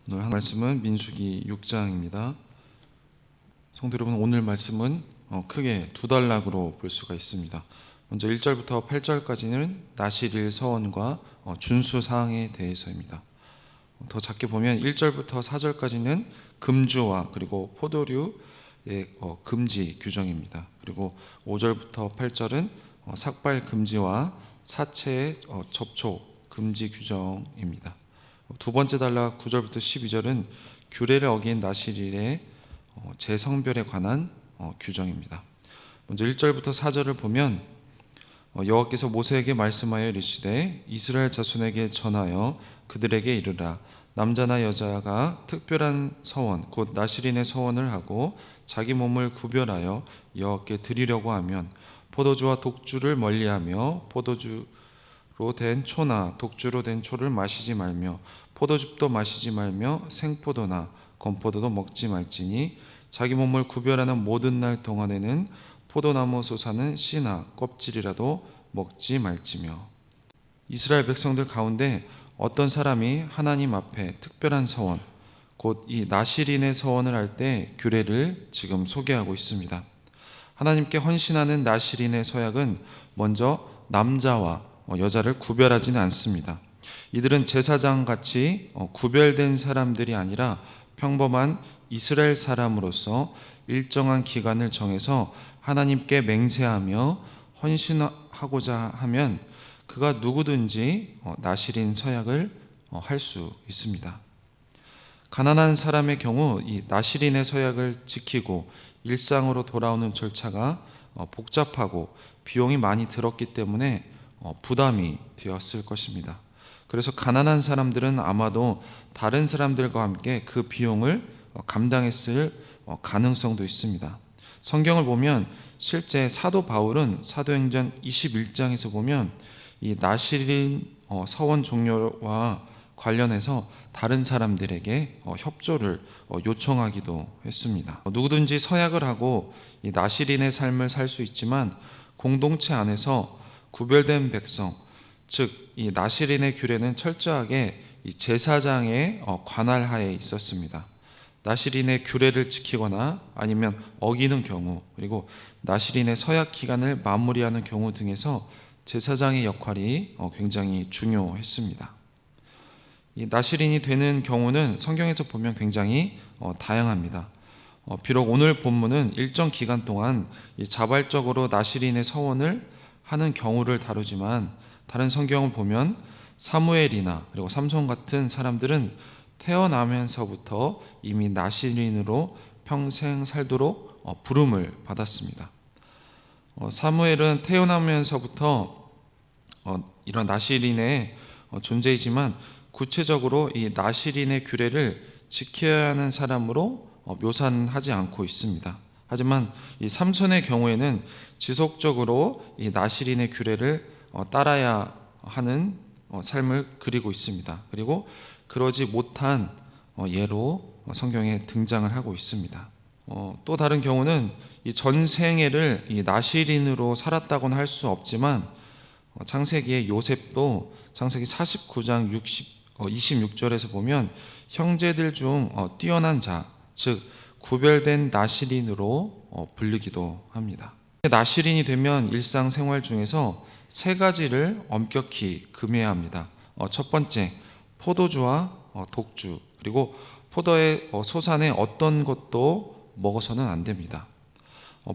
오늘 한 말씀은 민수기 6장입니다. 성도 여러분, 오늘 말씀은 크게 두 단락으로 볼 수가 있습니다. 먼저 1절부터 8절까지는 나실일 서원과 준수 사항에 대해서입니다. 더 작게 보면 1절부터 4절까지는 금주와 그리고 포도류의 금지 규정입니다. 그리고 5절부터 8절은 삭발 금지와 사체의 접촉 금지 규정입니다. 두 번째 단락 9절부터 12절은 규례를 어긴 나실일의 재성별에 관한 규정입니다. 먼저 1절부터 4절을 보면 여호와께서 모세에게 말씀하여 이르시되 이스라엘 자손에게 전하여 그들에게 이르라. 남자나 여자가 특별한 서원 곧 나실인의 서원을 하고 자기 몸을 구별하여 여호와께 드리려고 하면 포도주와 독주를 멀리하며 포도주로 된 초나 독주로 된 초를 마시지 말며 포도즙도 마시지 말며 생포도나 건포도도 먹지 말지니 자기 몸을 구별하는 모든 날 동안에는 포도나무 솟아는 씨나 껍질이라도 먹지 말지며. 이스라엘 백성들 가운데 어떤 사람이 하나님 앞에 특별한 서원 곧 이 나실인의 서원을 할 때 규례를 지금 소개하고 있습니다. 하나님께 헌신하는 나실인의 서약은 먼저 남자와 여자를 구별하지는 않습니다. 이들은 제사장 같이 구별된 사람들이 아니라 평범한 이스라엘 사람으로서 일정한 기간을 정해서 하나님께 맹세하며 헌신하고자 하면 그가 누구든지 나실인 서약을 할 수 있습니다. 가난한 사람의 경우 이 나실인의 서약을 지키고 일상으로 돌아오는 절차가 복잡하고 비용이 많이 들었기 때문에 부담이 되었을 것입니다. 그래서 가난한 사람들은 아마도 다른 사람들과 함께 그 비용을 감당했을 가능성도 있습니다. 성경을 보면 실제 사도 바울은 사도행전 21장에서 보면 이 나실인 서원 종료와 관련해서 다른 사람들에게 협조를 요청하기도 했습니다. 누구든지 서약을 하고 이 나실인의 삶을 살 수 있지만 공동체 안에서 구별된 백성, 즉 이 나실인의 규례는 철저하게 이 제사장의 관할하에 있었습니다. 나실인의 규례를 지키거나 아니면 어기는 경우, 그리고 나실인의 서약 기간을 마무리하는 경우 등에서 제사장의 역할이 굉장히 중요했습니다. 이 나실인이 되는 경우는 성경에서 보면 굉장히 다양합니다. 비록 오늘 본문은 일정 기간 동안 자발적으로 나실인의 서원을 하는 경우를 다루지만 다른 성경을 보면 사무엘이나 그리고 삼손 같은 사람들은 태어나면서부터 이미 나실인으로 평생 살도록 부름을 받았습니다. 사무엘은 태어나면서부터 이런 나실인의 존재이지만 구체적으로 이 나실인의 규례를 지켜야 하는 사람으로 묘사는 하지 않고 있습니다. 하지만 이 삼손의 경우에는 지속적으로 이 나실인의 규례를 따라야 하는 삶을 그리고 있습니다. 그리고 그러지 못한 예로 성경에 등장을 하고 있습니다. 또 다른 경우는 이 전생애를 이 나실인으로 살았다고는 할 수 없지만 창세기의 요셉도 창세기 49장 26절에서 보면 형제들 중 뛰어난 자, 즉 구별된 나실인으로 불리기도 합니다. 나실인이 되면 일상생활 중에서 세 가지를 엄격히 금해야 합니다. 첫 번째, 포도주와 독주, 그리고 포도의 소산의 어떤 것도 먹어서는 안 됩니다.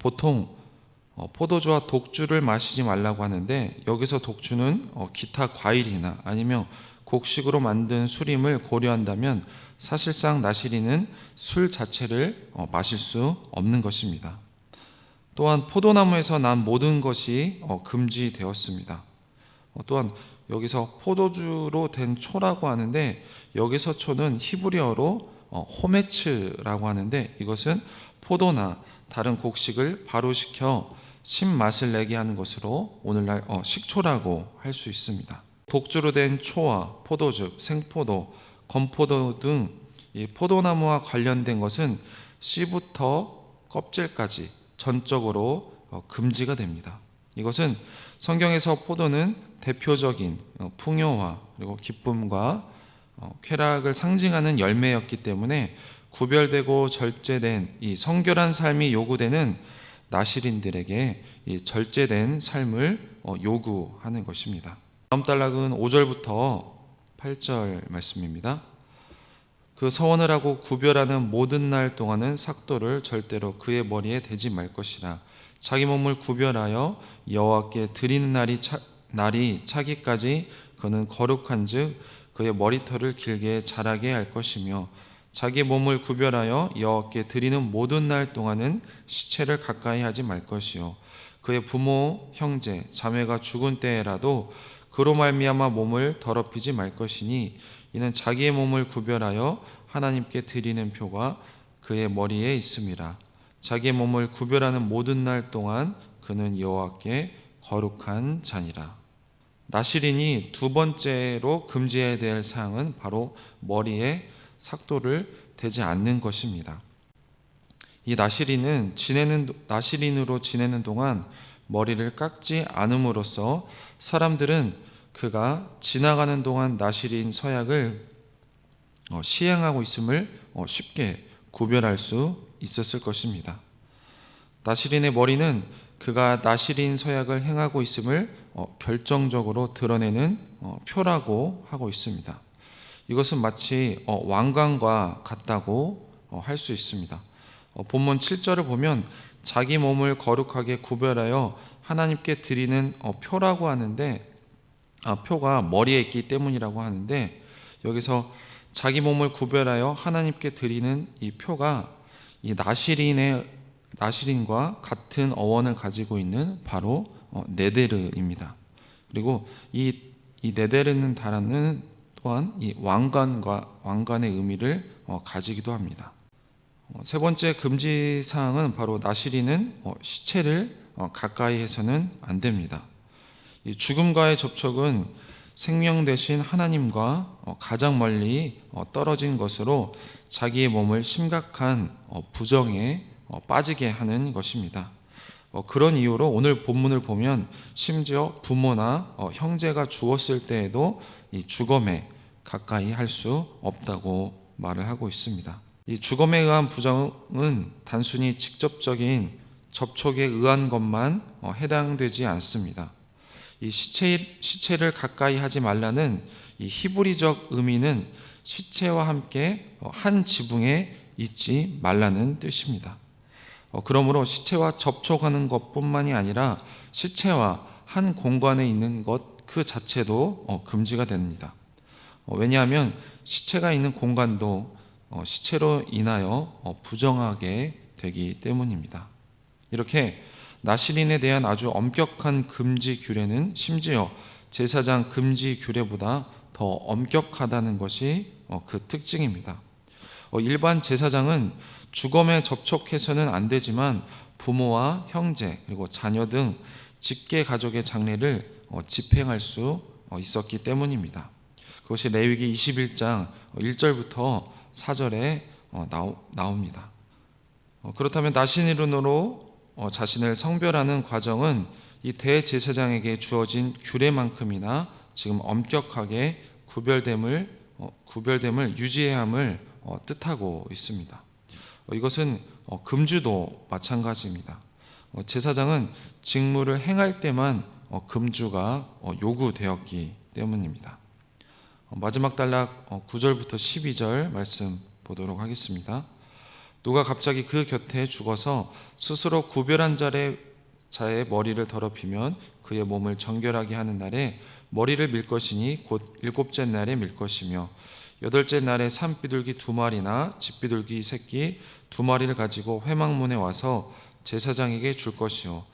보통 포도주와 독주를 마시지 말라고 하는데 여기서 독주는 기타 과일이나 아니면 곡식으로 만든 술임을 고려한다면 사실상 나실인은 술 자체를 마실 수 없는 것입니다. 또한 포도나무에서 난 모든 것이 금지되었습니다. 또한 여기서 포도주로 된 초라고 하는데 여기서 초는 히브리어로 호메츠라고 하는데 이것은 포도나 다른 곡식을 발효시켜 신맛을 내게 하는 것으로 오늘날 식초라고 할 수 있습니다. 독주로 된 초와 포도즙, 생포도, 건포도 등 이 포도나무와 관련된 것은 씨부터 껍질까지 전적으로 금지가 됩니다. 이것은 성경에서 포도는 대표적인 풍요와 그리고 기쁨과 쾌락을 상징하는 열매였기 때문에 구별되고 절제된 이 성결한 삶이 요구되는 나실인들에게 이 절제된 삶을 요구하는 것입니다. 다음 단락은 5절부터 8절 말씀입니다. 그 서원을 하고 구별하는 모든 날 동안은 삭도를 절대로 그의 머리에 대지 말 것이라. 자기 몸을 구별하여 여호와께 드리는 날이 차기까지 그는 거룩한즉 그의 머리털을 길게 자라게 할 것이며, 자기 몸을 구별하여 여호와께 드리는 모든 날 동안은 시체를 가까이 하지 말 것이요, 그의 부모, 형제, 자매가 죽은 때에라도 그로 말미암아 몸을 더럽히지 말 것이니, 이는 자기의 몸을 구별하여 하나님께 드리는 표가 그의 머리에 있음이라. 자기의 몸을 구별하는 모든 날 동안 그는 여호와께 거룩한 자니라. 나실인이 두 번째로 금지해야 될 사항은 바로 머리에 삭도를 대지 않는 것입니다. 이 나실인으로 지내는 동안 머리를 깎지 않음으로써 사람들은 그가 지나가는 동안 나실인 서약을 시행하고 있음을 쉽게 구별할 수 있었을 것입니다. 나실인의 머리는 그가 나실인 서약을 행하고 있음을 결정적으로 드러내는 표라고 하고 있습니다. 이것은 마치 왕관과 같다고 할 수 있습니다. 본문 7절을 보면 자기 몸을 거룩하게 구별하여 하나님께 드리는 표라고 하는데, 표가 머리에 있기 때문이라고 하는데, 여기서 자기 몸을 구별하여 하나님께 드리는 이 표가 이 나실인과 같은 어원을 가지고 있는 바로 네데르입니다. 그리고 이 네데르는 단어는 또한 이 왕관의 의미를 가지기도 합니다. 세 번째 금지 사항은 바로 나실인은 시체를 가까이 해서는 안 됩니다. 이 죽음과의 접촉은 생명 되신 하나님과 가장 멀리 떨어진 것으로 자기의 몸을 심각한 부정에 빠지게 하는 것입니다. 그런 이유로 오늘 본문을 보면 심지어 부모나 형제가 죽었을 때에도 이 주검에 가까이 할 수 없다고 말을 하고 있습니다. 이 주검에 의한 부정은 단순히 직접적인 접촉에 의한 것만 해당되지 않습니다. 이 시체를 가까이 하지 말라는 이 히브리적 의미는 시체와 함께 한 지붕에 있지 말라는 뜻입니다. 그러므로 시체와 접촉하는 것뿐만이 아니라 시체와 한 공간에 있는 것 그 자체도 금지가 됩니다. 왜냐하면 시체가 있는 공간도 시체로 인하여 부정하게 되기 때문입니다. 이렇게 나실인에 대한 아주 엄격한 금지 규례는 심지어 제사장 금지 규례보다 더 엄격하다는 것이 그 특징입니다. 일반 제사장은 주검에 접촉해서는 안 되지만 부모와 형제 그리고 자녀 등 직계 가족의 장례를 집행할 수 있었기 때문입니다. 그것이 레위기 21장 1절부터 4절에 나옵니다. 그렇다면 나실인으로 자신을 성별하는 과정은 이 대제사장에게 주어진 규례만큼이나 지금 엄격하게 구별됨을 유지해야 함을 뜻하고 있습니다. 이것은 금주도 마찬가지입니다. 제사장은 직무를 행할 때만 금주가 요구되었기 때문입니다. 마지막 단락 9절부터 12절 말씀 보도록 하겠습니다. 누가 갑자기 그 곁에 죽어서 스스로 구별한 자의 머리를 더럽히면 그의 몸을 정결하게 하는 날에 머리를 밀 것이니 곧 일곱째 날에 밀 것이며, 여덟째 날에 산비둘기 2마리나 집비둘기 새끼 2마리를 가지고 회막문에 와서 제사장에게 줄 것이요,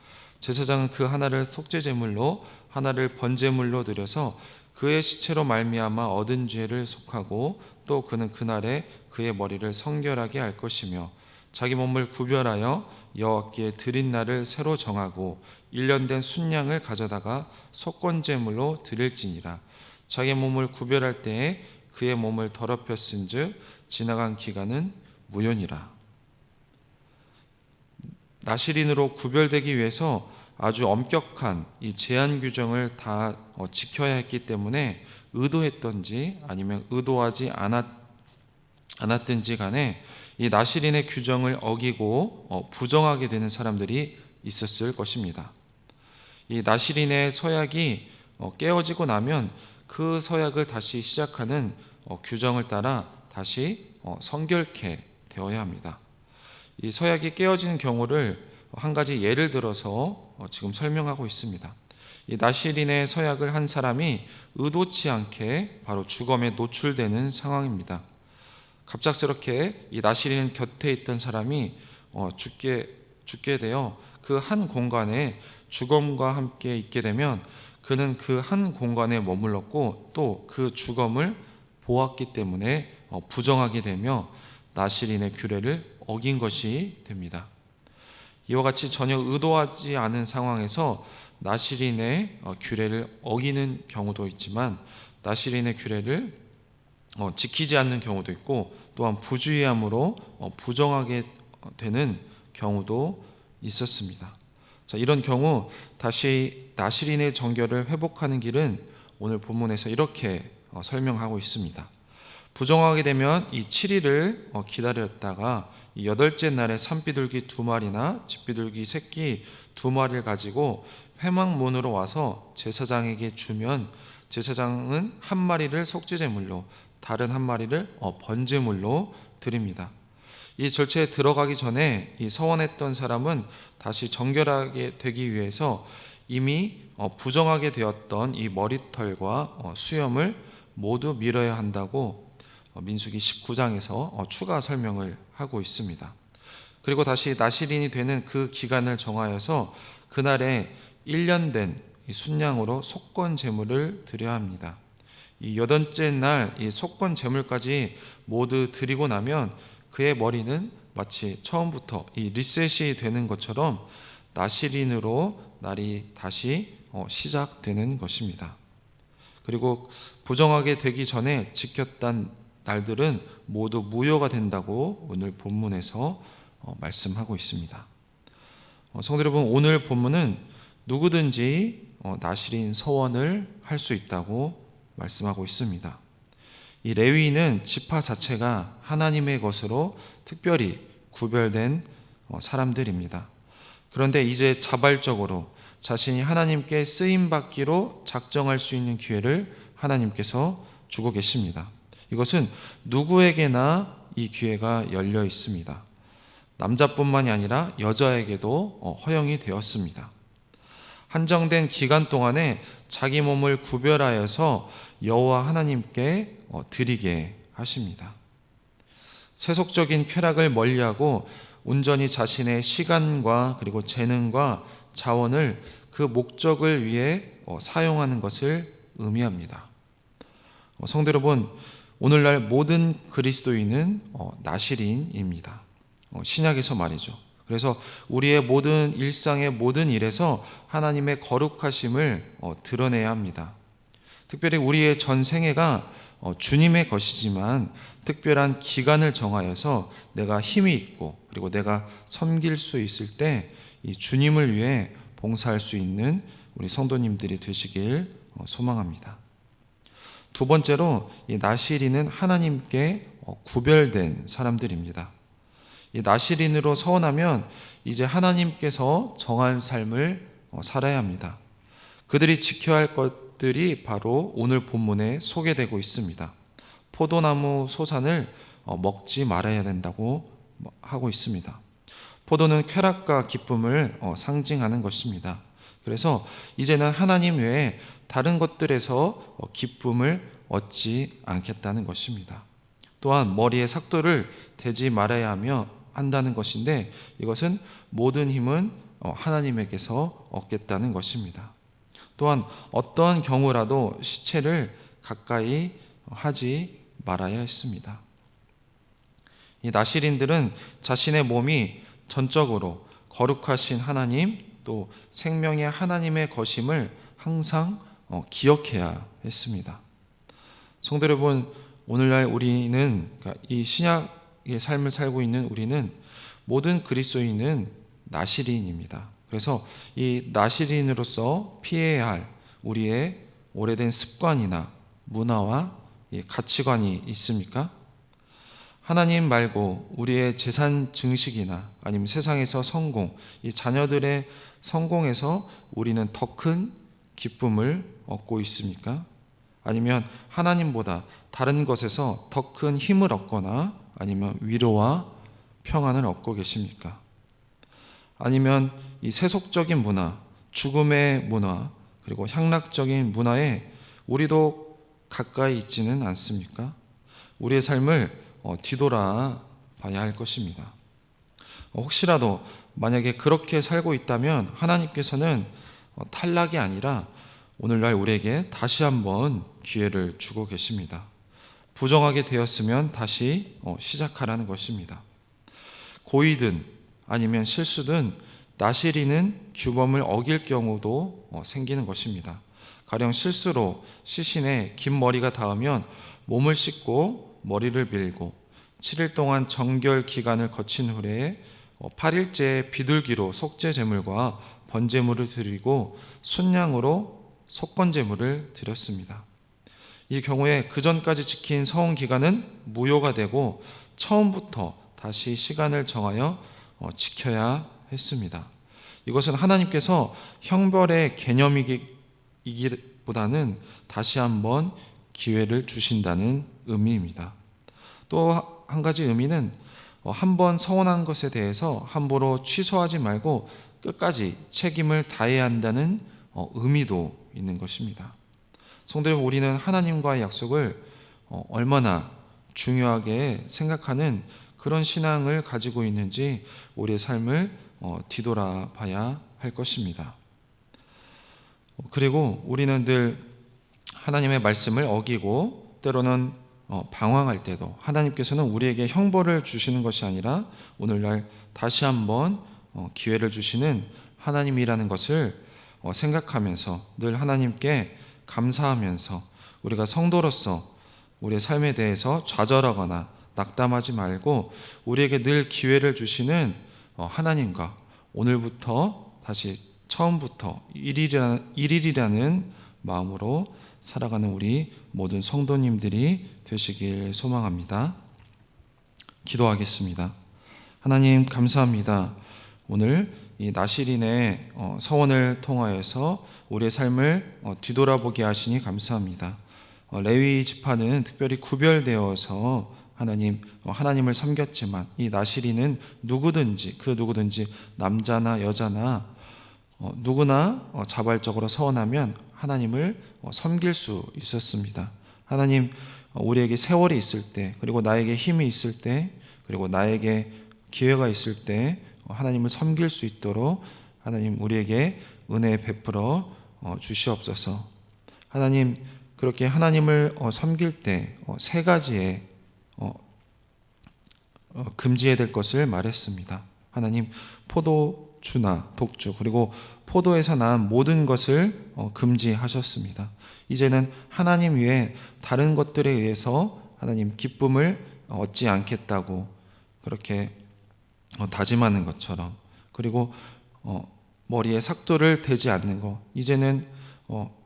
제사장은 그 하나를 속죄제물로 하나를 번제물로 드려서 그의 시체로 말미암아 얻은 죄를 속하고, 또 그는 그날에 그의 머리를 성결하게 할 것이며, 자기 몸을 구별하여 여호와께 드린 날을 새로 정하고 1년 된 순양을 가져다가 속건제물로 드릴지니라. 자기 몸을 구별할 때에 그의 몸을 더럽혔은즉 지나간 기간은 무효니라. 나실인으로 구별되기 위해서 아주 엄격한 이 제한 규정을 다 지켜야 했기 때문에 의도했던지 아니면 의도하지 않았든지 간에 이 나시린의 규정을 어기고 부정하게 되는 사람들이 있었을 것입니다. 이 나시린의 서약이 깨어지고 나면 그 서약을 다시 시작하는 규정을 따라 다시 성결케 되어야 합니다. 이 서약이 깨어지는 경우를 한 가지 예를 들어서 지금 설명하고 있습니다. 이 나시린의 서약을 한 사람이 의도치 않게 바로 죽음에 노출되는 상황입니다. 갑작스럽게 이 나시린 곁에 있던 사람이 죽게 되어 그 한 공간에 죽음과 함께 있게 되면 그는 그 한 공간에 머물렀고 또 그 죽음을 보았기 때문에 부정하게 되며 나시린의 규례를 어긴 것이 됩니다. 이와 같이 전혀 의도하지 않은 상황에서 나시린의 규례를 어기는 경우도 있지만 나시린의 규례를 지키지 않는 경우도 있고 또한 부주의함으로 부정하게 되는 경우도 있었습니다. 자, 이런 경우 다시 나시린의 정결을 회복하는 길은 오늘 본문에서 이렇게 설명하고 있습니다. 부정하게 되면 이 7일을 기다렸다가 이 8째 날에 산비둘기 2마리나 집비둘기 새끼 2마리를 가지고 회막문으로 와서 제사장에게 주면 제사장은 한 마리를 속죄제물로 다른 한 마리를 번제물로 드립니다. 이 절차에 들어가기 전에 이 서원했던 사람은 다시 정결하게 되기 위해서 이미 부정하게 되었던 이 머리털과 수염을 모두 밀어야 한다고 민수기 19장에서 추가 설명을 하고 있습니다. 그리고 다시 나시린이 되는 그 기간을 정하여서 그날에 1년 된 순양으로 속건 제물을 드려야 합니다. 이 8째 날 이 속건 제물까지 모두 드리고 나면 그의 머리는 마치 처음부터 이 리셋이 되는 것처럼 나시린으로 날이 다시 시작되는 것입니다. 그리고 부정하게 되기 전에 지켰던 날들은 모두 무효가 된다고 오늘 본문에서 말씀하고 있습니다. 성도 여러분, 오늘 본문은 누구든지 나시린 서원을 할 수 있다고 말씀하고 있습니다. 이 레위인은 지파 자체가 하나님의 것으로 특별히 구별된 사람들입니다. 그런데 이제 자발적으로 자신이 하나님께 쓰임받기로 작정할 수 있는 기회를 하나님께서 주고 계십니다. 이것은 누구에게나 이 기회가 열려 있습니다. 남자뿐만이 아니라 여자에게도 허용이 되었습니다. 한정된 기간 동안에 자기 몸을 구별하여서 여호와 하나님께 드리게 하십니다. 세속적인 쾌락을 멀리하고 온전히 자신의 시간과 그리고 재능과 자원을 그 목적을 위해 사용하는 것을 의미합니다. 성도 여러분, 오늘날 모든 그리스도인은 나시린입니다. 신약에서 말이죠. 그래서 우리의 모든 일상의 모든 일에서 하나님의 거룩하심을 드러내야 합니다. 특별히 우리의 전 생애가 주님의 것이지만 특별한 기간을 정하여서 내가 힘이 있고 그리고 내가 섬길 수 있을 때 이 주님을 위해 봉사할 수 있는 우리 성도님들이 되시길 소망합니다. 두 번째로 이 나시린은 하나님께 구별된 사람들입니다. 이 나시린으로 서원하면 이제 하나님께서 정한 삶을 살아야 합니다. 그들이 지켜야 할 것들이 바로 오늘 본문에 소개되고 있습니다. 포도나무 소산을 먹지 말아야 된다고 하고 있습니다. 포도는 쾌락과 기쁨을 상징하는 것입니다. 그래서 이제는 하나님 외에 다른 것들에서 기쁨을 얻지 않겠다는 것입니다. 또한 머리에 삭도를 대지 말아야 한다는 것인데 이것은 모든 힘은 하나님에게서 얻겠다는 것입니다. 또한 어떠한 경우라도 시체를 가까이 하지 말아야 했습니다. 이 나시린들은 자신의 몸이 전적으로 거룩하신 하나님 또 생명의 하나님의 것임을 항상 기억해야 했습니다. 성도 여러분, 오늘날 우리는 이 신약의 삶을 살고 있는 우리는 모든 그리스도인은 나시린입니다. 그래서 이 나시린으로서 피해야 할 우리의 오래된 습관이나 문화와 가치관이 있습니까? 하나님 말고 우리의 재산 증식이나 아니면 세상에서 성공, 이 자녀들의 성공에서 우리는 더 큰 기쁨을 얻고 있습니까? 아니면 하나님보다 다른 것에서 더 큰 힘을 얻거나 아니면 위로와 평안을 얻고 계십니까? 아니면 이 세속적인 문화, 죽음의 문화, 그리고 향락적인 문화에 우리도 가까이 있지는 않습니까? 우리의 삶을 뒤돌아 봐야 할 것입니다. 혹시라도 만약에 그렇게 살고 있다면 하나님께서는 탈락이 아니라 오늘날 우리에게 다시 한번 기회를 주고 계십니다. 부정하게 되었으면 다시 시작하라는 것입니다. 고의든 아니면 실수든 나시리는 규범을 어길 경우도 생기는 것입니다. 가령 실수로 시신에 긴 머리가 닿으면 몸을 씻고 머리를 밀고 7일 동안 정결 기간을 거친 후에 8일째 비둘기로 속죄 제물과 번제물을 드리고 순양으로 속건 제물을 드렸습니다. 이 경우에 그 전까지 지킨 서원 기간은 무효가 되고 처음부터 다시 시간을 정하여 지켜야 했습니다. 이것은 하나님께서 형벌의 개념이기보다는 다시 한번 기회를 주신다는 의미입니다. 또 한 가지 의미는 한번 서원한 것에 대해서 함부로 취소하지 말고 끝까지 책임을 다해야 한다는 의미도 있는 것입니다. 성도 여러분, 우리는 하나님과의 약속을 얼마나 중요하게 생각하는 그런 신앙을 가지고 있는지 우리의 삶을 뒤돌아봐야 할 것입니다. 그리고 우리는 늘 하나님의 말씀을 어기고 때로는 방황할 때도 하나님께서는 우리에게 형벌을 주시는 것이 아니라 오늘날 다시 한번 기회를 주시는 하나님이라는 것을 생각하면서 늘 하나님께 감사하면서 우리가 성도로서 우리의 삶에 대해서 좌절하거나 낙담하지 말고 우리에게 늘 기회를 주시는 하나님과 오늘부터 다시 처음부터 일일이라는 마음으로 살아가는 우리 모든 성도님들이 되시길 소망합니다. 기도하겠습니다. 하나님 감사합니다. 오늘 이 나실인의 서원을 통하여서 우리의 삶을 뒤돌아보게 하시니 감사합니다. 레위 지파는 특별히 구별되어서 하나님을 섬겼지만 이 나실인은 누구든지 남자나 여자나 누구나 자발적으로 서원하면 하나님을 섬길 수 있었습니다. 하나님, 우리에게 세월이 있을 때, 그리고 나에게 힘이 있을 때, 그리고 나에게 기회가 있을 때 하나님을 섬길 수 있도록 하나님 우리에게 은혜 베풀어 주시옵소서. 하나님, 그렇게 하나님을 섬길 때 세 가지의 금지해야 될 것을 말했습니다. 하나님, 포도주나 독주 그리고 포도에서 난 모든 것을 금지하셨습니다. 이제는 하나님 외에 다른 것들에 의해서 하나님 기쁨을 얻지 않겠다고 그렇게 다짐하는 것처럼, 그리고 머리에 삭도를 대지 않는 것, 이제는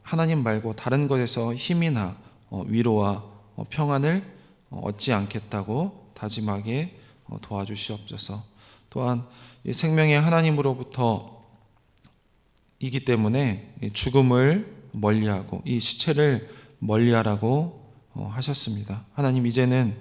하나님 말고 다른 것에서 힘이나 위로와 평안을 얻지 않겠다고 다짐하게 도와주시옵소서. 또한 이 생명의 하나님으로부터 이기 때문에 죽음을 멀리하고 이 시체를 멀리하라고 하셨습니다. 하나님, 이제는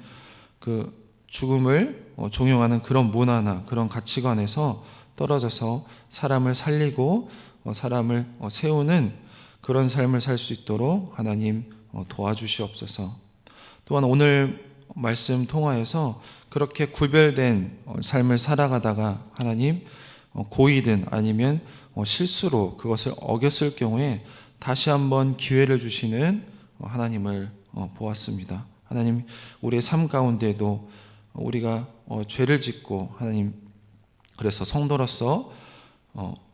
그 죽음을 종용하는 그런 문화나 그런 가치관에서 떨어져서 사람을 살리고 사람을 세우는 그런 삶을 살 수 있도록 하나님 도와주시옵소서. 또한 오늘 말씀 통하여서 그렇게 구별된 삶을 살아가다가 하나님 고의든 아니면 실수로 그것을 어겼을 경우에 다시 한번 기회를 주시는 하나님을 보았습니다. 하나님, 우리의 삶 가운데도 우리가 죄를 짓고 하나님 그래서 성도로서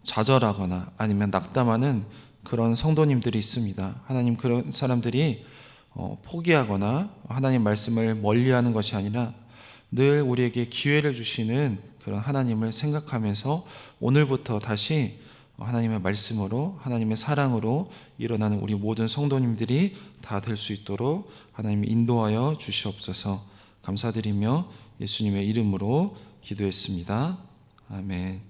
좌절하거나 아니면 낙담하는 그런 성도님들이 있습니다. 하나님, 그런 사람들이 포기하거나 하나님 말씀을 멀리하는 것이 아니라 늘 우리에게 기회를 주시는 그런 하나님을 생각하면서 오늘부터 다시 하나님의 말씀으로 하나님의 사랑으로 일어나는 우리 모든 성도님들이 다 될 수 있도록 하나님이 인도하여 주시옵소서. 감사드리며 예수님의 이름으로 기도했습니다. 아멘.